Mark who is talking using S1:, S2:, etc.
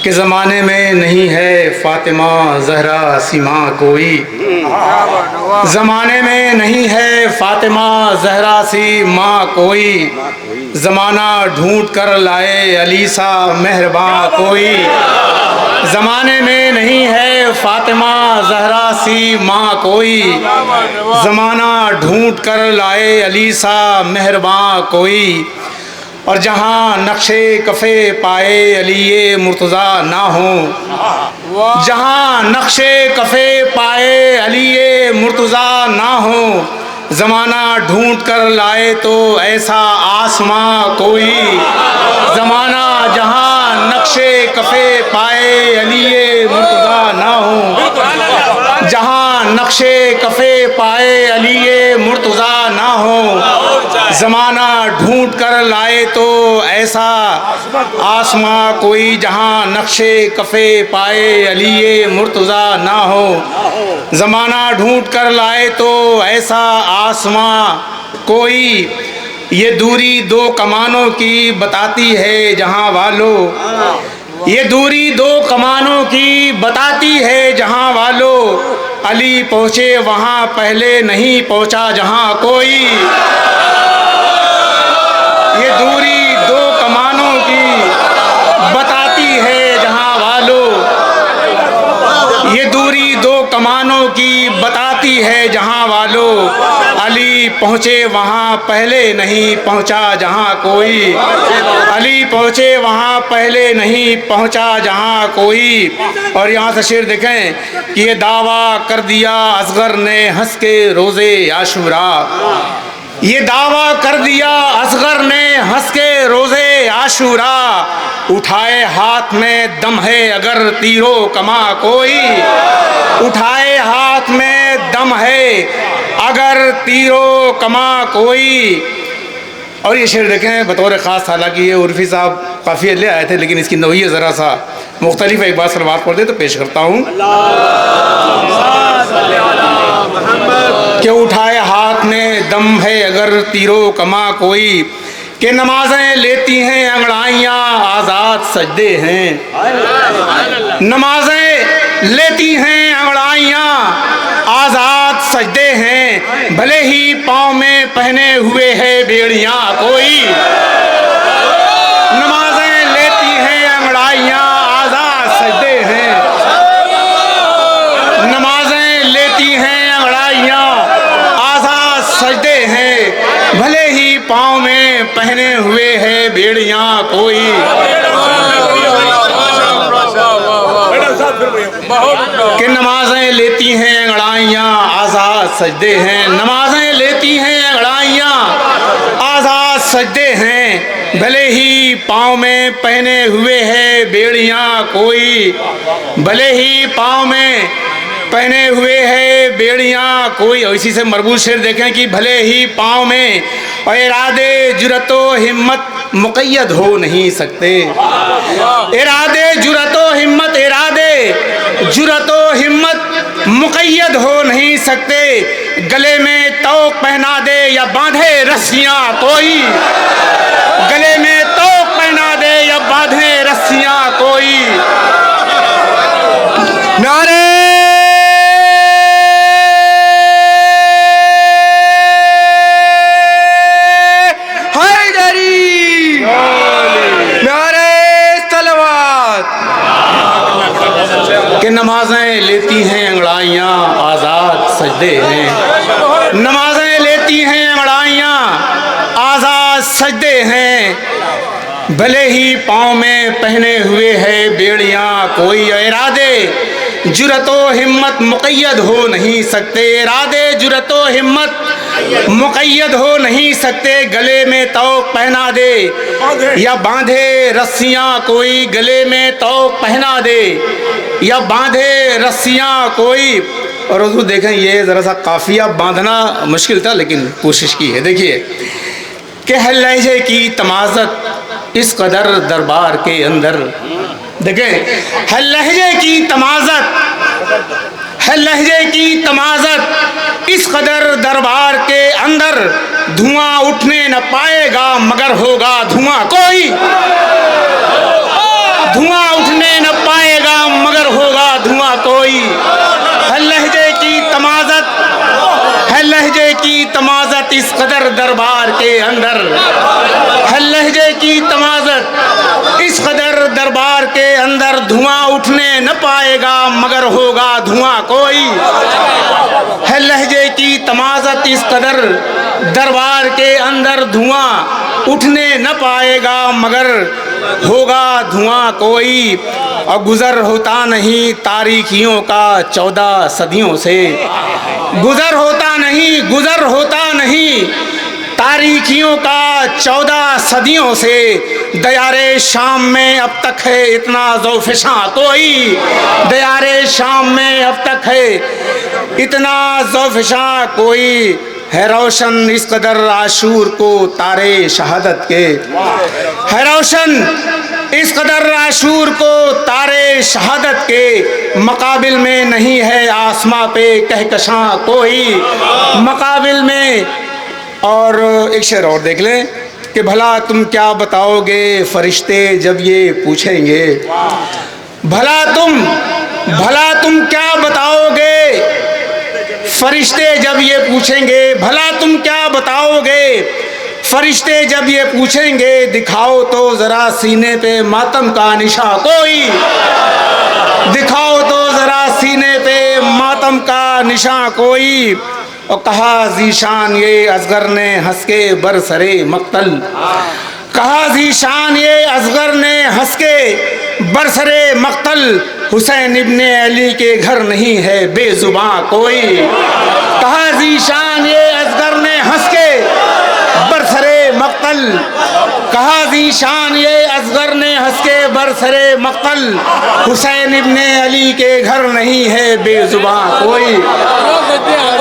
S1: कि ज़माने में नहीं है फ़ातिमा ज़हरा सीमा कोई, ज़माने में नहीं है फ़ातिमा ज़हरा सी माँ कोई, ज़माना ढूंढ कर लाए अली सा मेहरबान कोई, ज़माने में नहीं है फ़ातिमा ज़हरा सी माँ कोई, ज़माना ढूंढ कर लाए अली सा मेहरबान कोई। और जहाँ नक्शे कफ़े पाए अली मुर्तज़ा ना हो, जहाँ नक्शे कफ़े पाए अली मुर्तज़ा ना हो, ज़माना ढूंढ कर लाए तो ऐसा आसमां कोई, ज़माना जहाँ नक्शे कफ़े पाए अली मुर्तज़ा ना हो, जहाँ नक्शे कफ़े पाए अली मुर्तज़ा ना हो, ज़माना ढूंढ कर लाए तो ऐसा आसमां कोई, जहाँ नक्शे कफ़े पाए अली मुर्तज़ा ना हो, ज़माना ढूंढ कर लाए तो ऐसा आसमां कोई। ये दूरी दो कमानों की बताती है जहाँ वालों, ये दूरी दो कमानों की बताती है जहाँ वालों, अली पहुँचे वहाँ पहले नहीं पहुँचा जहाँ कोई। ये दूरी दो कमानों की बताती है जहाँ वालों, ये दूरी दो कमानों की बताती है जहाँ वालों, अली पहुँचे वहाँ पहले नहीं पहुँचा जहाँ कोई, अली पहुँचे वहाँ पहले नहीं पहुँचा जहाँ कोई। और यहाँ से शेर देखें कि ये दावा कर दिया असगर ने हंस के रोज़े आशूरा, ये दावा कर दिया असगर ने हंस के रोज़े आशूरा, उठाए हाथ में दम है अगर तीरों कमा कोई, उठाए हाथ में दम है अगर तीरों कमा कोई। और ये शेर देखें बतौर ख़ास, हालांकि ये उर्फ़ी साहब काफ़ी ले आए थे लेकिन इसकी नौइयत ज़रा सा मुख्तलिफ है, एक बार सलवात पढ़ दे तो पेश करता हूँ कि उठाए हाथ में दम है अगर तीरों कमा कोई, कि नमाजें लेती हैं अंगड़ाइयाँ आज़ाद सजदे हैं, नमाजें लेती हैं अंगड़ाइयाँ आज़ाद सजदे हैं, भले ही पाँव में पहने हुए है बेड़ियाँ कोई, नमाजें लेती हैं अंगड़ाइयाँ आज़ाद सजदे हैं, नमाजें लेती हैं अंगड़ाइयाँ आज़ाद सजदे हैं, भले ही पाँव में पहने हुए है बेड़ियाँ कोई। कि नमाजें लेती हैं अंगड़ाइयाँ आज़ाद सजदे हैं, नमाजें लेती हैं अंगड़ाइयाँ आज़ाद सजदे हैं, भले ही पाँव में पहने हुए है बेड़ियाँ कोई, भले ही पाँव में पहने हुए है बेड़ियाँ कोई। और इसी से मरबूत शेर देखें कि भले ही पाँव में और इरादे जुरतो हिम्मत मुक़य्यद हो नहीं सकते, इरादे जुरतो हिम्मत, इरादे जुरतो हिम्मत मुक़य्यद हो नहीं सकते, गले में तौक पहना दे या बांधे रस्सियाँ कोई, गले में तौक पहना दे या बांधे रस्सियाँ कोई। नारे कि नमाजें लेती हैं अंगड़ाइयाँ आज़ाद सजदे हैं, नमाजें लेती हैं अंगड़ाइयाँ आज़ाद सजदे हैं, भले ही पाँव में पहने हुए है बेड़ियाँ कोई, इरादे जुरतो हिम्मत मुक़य्यद हो नहीं सकते, इरादे जुरतो हिम्मत मुक़य्यद हो नहीं सकते, गले में तौक पहना दे या बांधे रस्सियाँ कोई, गले में तौक पहना दे या बांधे रस्सियाँ कोई। और हुजूर देखें ये ज़रा सा काफ़िया बांधना मुश्किल था लेकिन कोशिश की है। देखिए कि है लहजे की तमाज़त इस कदर दरबार के अंदर, देखें है लहजे की तमाज़त, है लहजे की तमाज़त इस कदर दरबार के अंदर, धुआं उठने न पाएगा मगर होगा धुआं कोई, धुआं उठने न इस कदर दरबार के अंदर है लहजे की तमाज़त, इस कदर दरबार के अंदर धुआं उठने न पाएगा मगर होगा धुआं कोई। है लहजे की तमाज़त, इस कदर दरबार के अंदर धुआं उठने न पाएगा मगर होगा धुआं कोई। और गुजर होता नहीं तारीखियों का 14 सदियों से, गुजर होता नहीं तारीखियों का 14 सदियों से। दयारे शाम में अब तक है इतना ज़ौफ़िशां कोई, दयारे शाम में अब तक है इतना ज़ौफ़िशां कोई। है रोशन इस कदर आशूर को तारे शहादत के, है रोशन इस कदर आशूर को तारे शहादत के। मकाबिल में नहीं है आसमां पे कहकशां कोई, मकाबिल में। और एक शेर और देख लें कि भला तुम क्या बताओगे फरिश्ते जब ये पूछेंगे, भला तुम क्या बताओगे फरिश्ते जब ये पूछेंगे, भला तुम क्या बताओगे फरिश्ते जब ये पूछेंगे। दिखाओ तो जरा सीने पे मातम का निशा कोई, दिखाओ तो जरा सीने पे मातम का निशा कोई। और कहा ज़ीशान ये असगर ने हंस के बरसरे मक्तल, कहा ज़ीशान ये असगर ने हंस के बरसरे मक्तल। हुसैन इब्ने अली के घर नहीं है बेजुबां कोई, कहा ज़ीशान ये असगर ने हंस के बरसरे मक्तल, कहा ज़ीशान ये असगर ने हंस के बरसरे मक्तल। हुसैन इब्ने अली के घर नहीं है बेजुबां कोई।